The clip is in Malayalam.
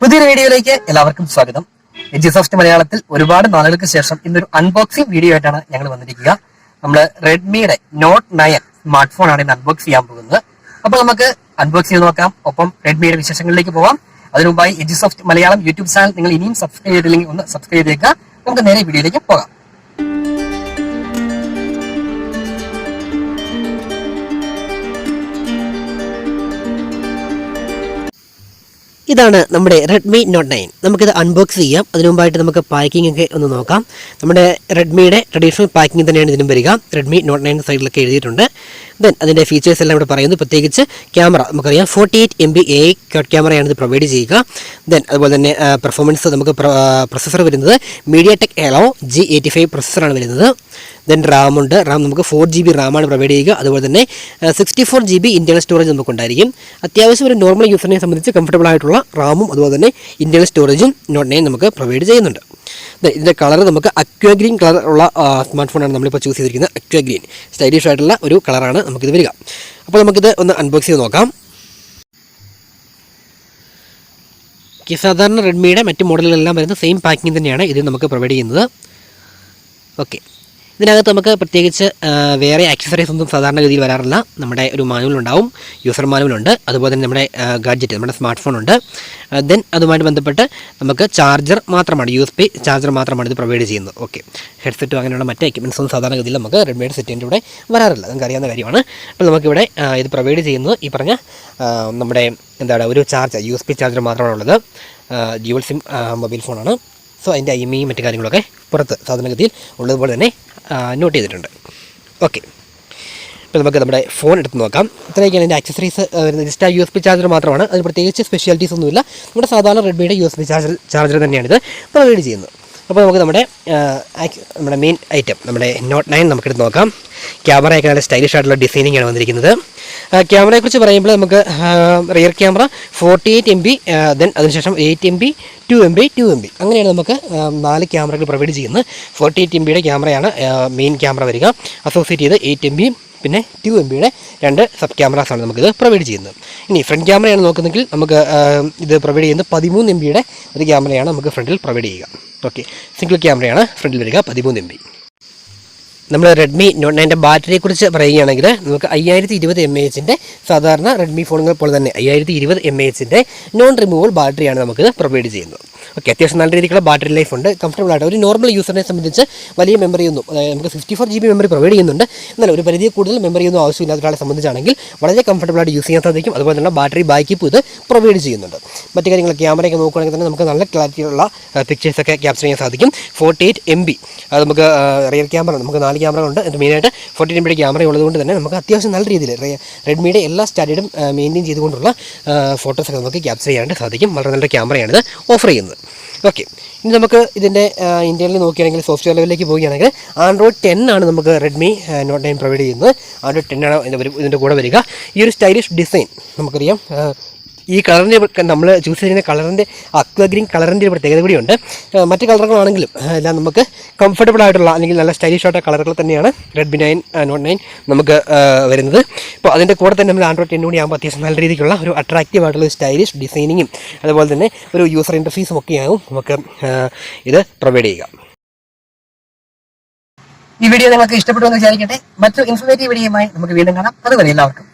പുതിയൊരു വീഡിയോയിലേക്ക് എല്ലാവർക്കും സ്വാഗതം. എഡ്യൂസോഫ്റ്റ് മലയാളത്തിൽ ഒരുപാട് നാളുകൾക്ക് ശേഷം ഇന്നൊരു അൺബോക്സിംഗ് വീഡിയോ ആയിട്ടാണ് ഞങ്ങൾ വന്നിരിക്കുക. നമ്മൾ റെഡ്മിയുടെ നോട്ട് 9 സ്മാർട്ട് ഫോൺ ആണ് ഇന്ന് അൺബോക്സ് ചെയ്യാൻ പോകുന്നത്. അപ്പോൾ നമുക്ക് അൺബോക്സ് ചെയ്ത് നോക്കാം, ഒപ്പം റെഡ്മിയുടെ വിശേഷങ്ങളിലേക്ക് പോവാം. അതിനു മുമ്പായി എഡ്യൂസോഫ്റ്റ് മലയാളം യൂട്യൂബ് ചാനൽ നിങ്ങൾ ഇനിയും സബ്സ്ക്രൈബ് ചെയ്തില്ലെങ്കിൽ ഒന്ന് സബ്സ്ക്രൈബ് ചെയ്തേക്കുക. നമുക്ക് നേരെ വീഡിയോയിലേക്ക് പോകാം. ഇതാണ് നമ്മുടെ റെഡ്മി നോട്ട് 9. നമുക്കിത് അൺബോക്സ് ചെയ്യാം. അതിനു മുമ്പായിട്ട് നമുക്ക് പാക്കിംഗ് ഒക്കെ ഒന്ന് നോക്കാം. നമ്മുടെ റെഡ്മിയുടെ ട്രഡീഷണൽ പാക്കിംഗ് തന്നെയാണ് ഇതിനും വരിക. റെഡ്മി നോട്ട് 9 സൈഡിലൊക്കെ എഴുതിയിട്ടുണ്ട്. ദെൻ അതിൻ്റെ ഫീച്ചേഴ്സ് എല്ലാം ഇവിടെ പറയുന്നു. പ്രത്യേകിച്ച് ക്യാമറ നമുക്കറിയാം 48 MB AI ക്വാഡ് ക്യാമറയാണ് ഇത് പ്രൊവൈഡ് ചെയ്യുക. ദെൻ അതുപോലെ തന്നെ പെർഫോമൻസ് നമുക്ക് പ്രൊസസ്സർ വരുന്നത് MediaTek Helio G85 പ്രൊസസ്സറാണ് വരുന്നത്. ദെൻ റാം ഉണ്ട്. റാം നമുക്ക് 4 GB റാമാണ് പ്രൊവൈഡ് ചെയ്യുക. അതുപോലെ തന്നെ 64 GB ഇൻറ്റേർണൽ സ്റ്റോറേജ് നമുക്കുണ്ടായിരിക്കും. അത്യാവശ്യം ഒരു നോർമൽ യൂസറിനെ സംബന്ധിച്ച് കംഫർട്ടബിൾ ആയിട്ടുള്ള റാമും അതുപോലെ തന്നെ ഇൻറ്റേർണൽ സ്റ്റോറേജും നോട്ട് 9 നമുക്ക് പ്രൊവൈഡ് ചെയ്യുന്നുണ്ട്. ഇതിൻ്റെ കളർ നമുക്ക് അക്വാ ഗ്രീൻ കളർ ഉള്ള സ്മാർട്ട് ഫോണാണ് നമ്മളിപ്പോൾ ചൂസ് ചെയ്തിരിക്കുന്നത്. അക്വാ ഗ്രീൻ സ്റ്റൈലിഷ് ആയിട്ടുള്ള ഒരു കളറാണ് നമുക്കിത് വരിക. അപ്പോൾ നമുക്കിത് ഒന്ന് അൺബോക്സ് ചെയ്ത് നോക്കാം. സാധാരണ റെഡ്മിയുടെ മറ്റ് മോഡലുകളെല്ലാം വരുന്ന സെയിം പാക്കിംഗ് തന്നെയാണ് ഇത് നമുക്ക് പ്രൊവൈഡ് ചെയ്യുന്നത്. ഓക്കെ, ഇതിനകത്ത് നമുക്ക് പ്രത്യേകിച്ച് വേറെ ആക്സസറീസ് ഒന്നും സാധാരണ ഗതിയിൽ വരാറില്ല. നമ്മുടെ ഒരു മാനുവൽ ഉണ്ടാവും, യൂസർ മാനുവലുണ്ട്, അതുപോലെ തന്നെ നമ്മുടെ ഗാഡ്ജറ്റ് നമ്മുടെ സ്മാർട്ട് ഫോൺ ഉണ്ട്. ദെൻ അതുമായിട്ട് ബന്ധപ്പെട്ട് നമുക്ക് ചാർജർ മാത്രമാണ്, USB ചാർജർ മാത്രമാണ് ഇത് പ്രൊവൈഡ് ചെയ്യുന്നത്. ഓക്കെ, ഹെഡ്സെറ്റും അങ്ങനെയുള്ള മറ്റ് എക്യുപ്മെൻറ്റ്സ് ഒന്നും സാധാരണ ഗതിയിൽ നമുക്ക് റെഡ്മിയുടെ സെറ്റിൻ്റെ ഇവിടെ വരാറില്ല, നമുക്ക് അറിയാവുന്ന കാര്യമാണ്. അപ്പോൾ നമുക്കിവിടെ ഇത് പ്രൊവൈഡ് ചെയ്യുന്നത് ഈ പറഞ്ഞ നമ്മുടെ എന്താണ് ഒരു ചാർജർ, USB ചാർജർ മാത്രമാണ് ഉള്ളത്. ഡ്യുവൽ സിം മൊബൈൽ ഫോണാണ്. സോ അതിൻ്റെ IMEI മറ്റു കാര്യങ്ങളൊക്കെ പുറത്ത് സാധാരണഗതിയിൽ ഉള്ളതുപോലെ തന്നെ നോട്ട് ചെയ്തിട്ടുണ്ട്. ഓക്കെ, ഇപ്പോൾ നമുക്ക് നമ്മുടെ ഫോൺ എടുത്ത് നോക്കാം. ഇത്രയൊക്കെയാണ് ഇതിൻ്റെ ആക്സസറീസ് വരുന്നത്. ജസ്റ്റ് USB ചാർജർ മാത്രമാണ്, അതിന് പ്രത്യേകിച്ച് സ്പെഷ്യാലിറ്റീസ് ഒന്നുമില്ല. നമ്മുടെ സാധാരണ റെഡ്മിയുടെ USB ചാർജർ തന്നെയാണിത് പ്രൊവൈഡ് ചെയ്യുന്നത്. അപ്പോൾ നമുക്ക് നമ്മുടെ മെയിൻ ഐറ്റം നമ്മുടെ നോട്ട് 9 നമുക്കെടുത്ത് നോക്കാം. ക്യാമറയൊക്കെ നല്ല സ്റ്റൈലിഷ് ആയിട്ടുള്ള ഡിസൈനിങ് ആണ് വന്നിരിക്കുന്നത്. ക്യാമറയെക്കുറിച്ച് പറയുമ്പോൾ നമുക്ക് റിയർ ക്യാമറ 48 MB, ദെൻ അതിനുശേഷം 8 MB, 2 MB, 2 MB അങ്ങനെയാണ് നമുക്ക് 4 ക്യാമറകൾ പ്രൊവൈഡ് ചെയ്യുന്നത്. 48 MBയുടെ ക്യാമറയാണ് മെയിൻ ക്യാമറ വരിക. അസോസിയേറ്റ് ചെയ്ത് 8 MB പിന്നെ 2 MBയുടെ 2 സബ് ക്യാമറാസാണ് നമുക്കിത് പ്രൊവൈഡ് ചെയ്യുന്നത്. ഇനി ഫ്രണ്ട് ക്യാമറയാണ് നോക്കുന്നെങ്കിൽ നമുക്ക് ഇത് പ്രൊവൈഡ് ചെയ്യുന്നത് 13 MBയുടെ ഒരു ക്യാമറയാണ് നമുക്ക് ഫ്രണ്ടിൽ പ്രൊവൈഡ് ചെയ്യുക. ഓക്കെ, സിംഗിൾ ക്യാമറയാണ് ഫ്രണ്ടിൽ വരിക, 13 MB. നമ്മൾ റെഡ്മി നോട്ട് 9ൻ്റെ ബാറ്ററിയെക്കുറിച്ച് പറയുകയാണെങ്കിൽ നമുക്ക് 5020 mAh സാധാരണ റെഡ്മി ഫോണുകൾ പോലെ തന്നെ 5020 mAh നോൺ റിമൂവബിൾ ബാറ്ററിയാണ് നമുക്ക് പ്രൊവൈഡ് ചെയ്യുന്നത്. ഓക്കെ, അത്യാവശ്യം നല്ല രീതിക്കുള്ള ബാറ്ററി ലൈഫ് ഉണ്ട്. കംഫർട്ടബിൾ ആയിട്ട് ഒരു നോർമൽ യൂസറിനെ സംബന്ധിച്ച് വലിയ മെമ്മറി ഒന്നും, അതായത് നമുക്ക് 64 GB മെമ്മറി പ്രൊവൈഡ് ചെയ്യുന്നുണ്ട്. എന്നാൽ ഒരു പരിധി കൂടുതൽ മെമ്മറി ഒന്നും ആവശ്യമില്ലാത്ത ഒരാളെ സംബന്ധിച്ചാണെങ്കിൽ വളരെ കംഫർട്ടബിൾ ആയിട്ട് യൂസ് ചെയ്യാൻ സാധിക്കും. അതുപോലെ തന്നെ ബാറ്ററി ബാക്കപ്പ് ഇത് പ്രൊവൈഡ് ചെയ്യുന്നുണ്ട്. മറ്റു കാര്യങ്ങൾ ക്യാമറയൊക്കെ നോക്കുകയാണെങ്കിൽ തന്നെ നമുക്ക് നല്ല ക്ലാരിറ്റിയുള്ള പിക്ചേഴ്സൊക്കെ ക്യാപ്ചർ ചെയ്യാൻ സാധിക്കും. 48 MB അത് നമുക്ക് റിയർ ക്യാമറ നമുക്ക് 4 ക്യാമറകളുണ്ട്. അത് മെയിനായിട്ട് 48 MBയുടെ ക്യാമറ ഉള്ളതുകൊണ്ട് തന്നെ നമുക്ക് അത്യാവശ്യം നല്ല രീതിയിൽ റെഡ്മിയുടെ എല്ലാ സ്റ്റാൻഡേർഡും മെയിൻറ്റെയിൻ ചെയ്തുകൊണ്ടുള്ള ഫോട്ടോസൊക്കെ നമുക്ക് ക്യാപ്ചർ ചെയ്യാനായിട്ട് സാധിക്കും. വളരെ നല്ല ക്യാമറയാണിത് ഓഫർ ചെയ്യുന്നത്. ഓക്കെ, ഇനി നമുക്ക് ഇതിൻ്റെ ഇന്ത്യയിൽ നോക്കുകയാണെങ്കിൽ സോഫ്റ്റ്വെയർ ലെവലിലേക്ക് പോവുകയാണെങ്കിൽ Android 10 ആണ് നമുക്ക് റെഡ്മി നോട്ട് 9 പ്രൊവൈഡ് ചെയ്യുന്നത്. Android 10 ആണ് ഇതിൻ്റെ കൂടെ വരിക. ഈ ഒരു സ്റ്റൈലിഷ് ഡിസൈൻ നമുക്കറിയാം. ഈ കളറിൻ്റെ നമ്മൾ ചൂസ് ചെയ്യുന്ന കളറിൻ്റെ അക്വാ ഗ്രീൻ കളറിൻ്റെ ഒരു പ്രത്യേകത കൂടിയുണ്ട്. മറ്റ് കളറുകളാണെങ്കിലും എല്ലാം നമുക്ക് കംഫർട്ടബിൾ ആയിട്ടുള്ള അല്ലെങ്കിൽ നല്ല സ്റ്റൈലിഷ് ആയിട്ടുള്ള കളറുകൾ തന്നെയാണ് റെഡ്മി നോട്ട് 9 നമുക്ക് വരുന്നത്. അപ്പോൾ അതിൻ്റെ കൂടെ തന്നെ നമ്മൾ Android 10 കൂടി ആകുമ്പോൾ അത്യാവശ്യം നല്ല രീതിക്കുള്ള ഒരു അട്രാക്റ്റീവ് ആയിട്ടുള്ള സ്റ്റൈലിഷ് ഡിസൈനിങ്ങും അതുപോലെ തന്നെ ഒരു യൂസർ ഇൻ്റർഫേസും ഒക്കെയാകും നമുക്ക് ഇത് പ്രൊവൈഡ് ചെയ്യുക. ഈ വീഡിയോ നിങ്ങൾക്ക് ഇഷ്ടപ്പെട്ടു എന്ന് വിചാരിക്കട്ടെ. മറ്റൊരു ഇൻഫോർമേറ്റീവ് വീഡിയോയുമായി നമുക്ക് വീണ്ടും കാണാം. അതുവരെ എല്ലാവർക്കും